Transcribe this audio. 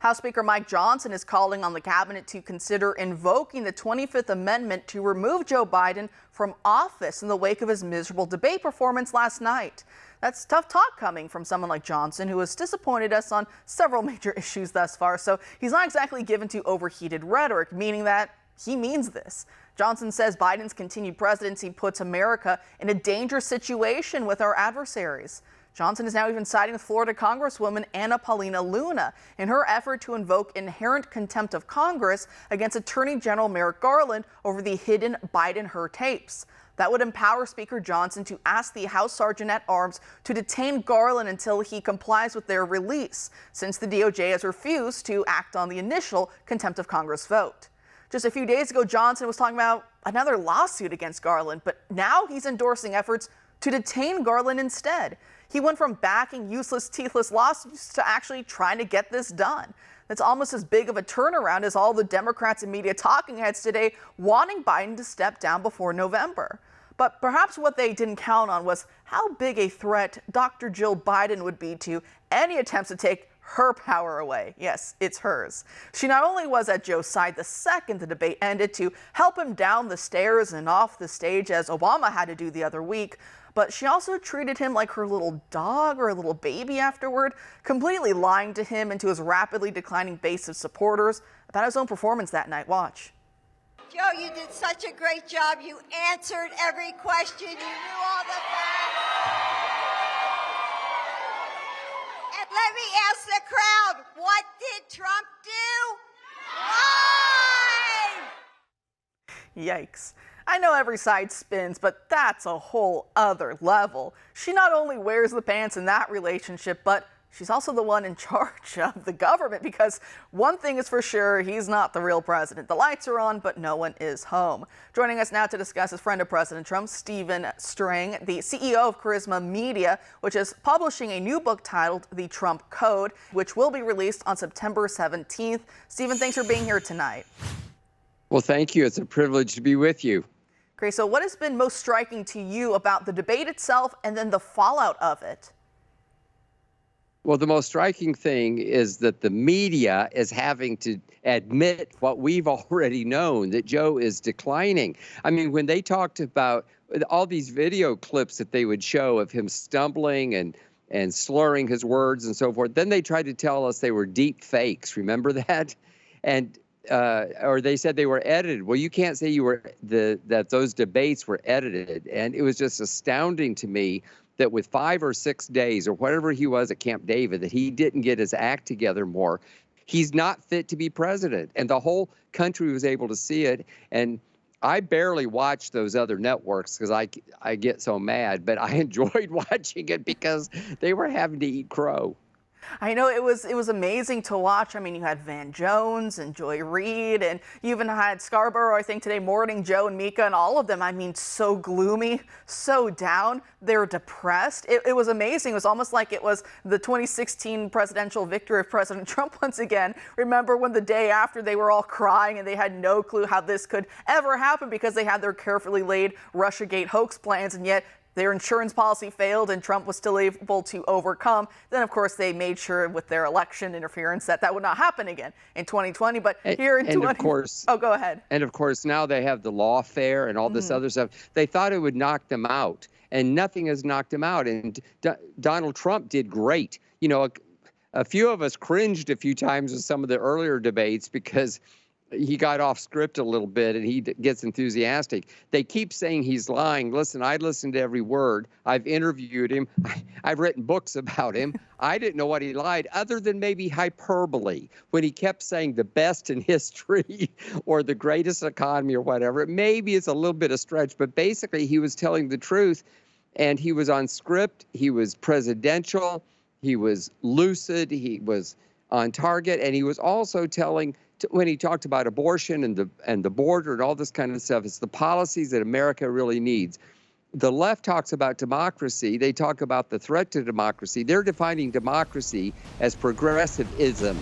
House Speaker Mike Johnson is calling on the cabinet to consider invoking the 25th Amendment to remove Joe Biden from office in the wake of his miserable debate performance last night. That's tough talk coming from someone like Johnson, who has disappointed us on several major issues thus far. So he's not exactly given to overheated rhetoric, meaning that he means this. Johnson says Biden's continued presidency puts America in a dangerous situation with our adversaries. Johnson is now even siding with Florida Congresswoman Anna Paulina Luna in her effort to invoke inherent contempt of Congress against Attorney General Merrick Garland over the hidden Biden-Hur tapes. That would empower Speaker Johnson to ask the House Sergeant-at-Arms to detain Garland until he complies with their release, since the DOJ has refused to act on the initial contempt of Congress vote. Just a few days ago, Johnson was talking about another lawsuit against Garland, but now he's endorsing efforts to detain Garland instead. He went from backing useless, teethless lawsuits to actually trying to get this done. That's almost as big of a turnaround as all the Democrats and media talking heads today wanting Biden to step down before November. But perhaps what they didn't count on was how big a threat Dr. Jill Biden would be to any attempts to take her power away. Yes, it's hers. She not only was at Joe's side the second the debate ended to help him down the stairs and off the stage as Obama had to do the other week, but she also treated him like her little dog or a little baby afterward, completely lying to him and to his rapidly declining base of supporters about his own performance that night. Watch. Joe, you did such a great job. You answered every question. You knew all the facts. And let me ask the crowd, what did Trump do? Lie! Yikes. I know every side spins, but that's a whole other level. She not only wears the pants in that relationship, but she's also the one in charge of the government, because one thing is for sure, he's not the real president. The lights are on, but no one is home. Joining us now to discuss is friend of President Trump, Stephen Strang, the CEO of Charisma Media, which is publishing a new book titled The Trump Code, which will be released on September 17th. Stephen, thanks for being here tonight. Well, thank you. It's a privilege to be with you. Great. So what has been most striking to you about the debate itself and then the fallout of it? Well, the most striking thing is that the media is having to admit what we've already known, that Joe is declining. I mean, when they talked about all these video clips that they would show of him stumbling and slurring his words and so forth, then they tried to tell us they were deep fakes. Remember that? And or they said they were edited. Well, you can't say that those debates were edited. And it was just astounding to me that with 5 or 6 days or whatever he was at Camp David, that he didn't get his act together more. He's not fit to be president. And the whole country was able to see it. And I barely watched those other networks because I get so mad, but I enjoyed watching it because they were having to eat crow. I know it was amazing to watch. I mean, you had Van Jones and Joy Reid, and you even had Scarborough, I think, today morning, Joe and Mika, and all of them, I mean, so gloomy, so down. They were depressed. It was amazing. It was almost like it was the 2016 presidential victory of President Trump once again. Remember when the day after they were all crying and they had no clue how this could ever happen because they had their carefully laid Russiagate hoax plans, and yet their insurance policy failed and Trump was still able to overcome. Then, of course, they made sure with their election interference that would not happen again in 2020. But here in 2020, oh, go ahead. And of course, now they have the lawfare and all this other stuff. They thought it would knock them out, and nothing has knocked them out. And Donald Trump did great. You know, a few of us cringed a few times with some of the earlier debates because he got off script a little bit and he gets enthusiastic. They keep saying he's lying. Listen, I listened to every word. I've interviewed him. I've written books about him. I didn't know what he lied other than maybe hyperbole when he kept saying the best in history or the greatest economy or whatever. Maybe it's a little bit of stretch, but basically he was telling the truth and he was on script. He was presidential. He was lucid. He was on target. And he was also telling, when he talked about abortion and the border and all this kind of stuff, it's the policies that America really needs. The left talks about democracy. They talk about the threat to democracy. They're defining democracy as progressivism.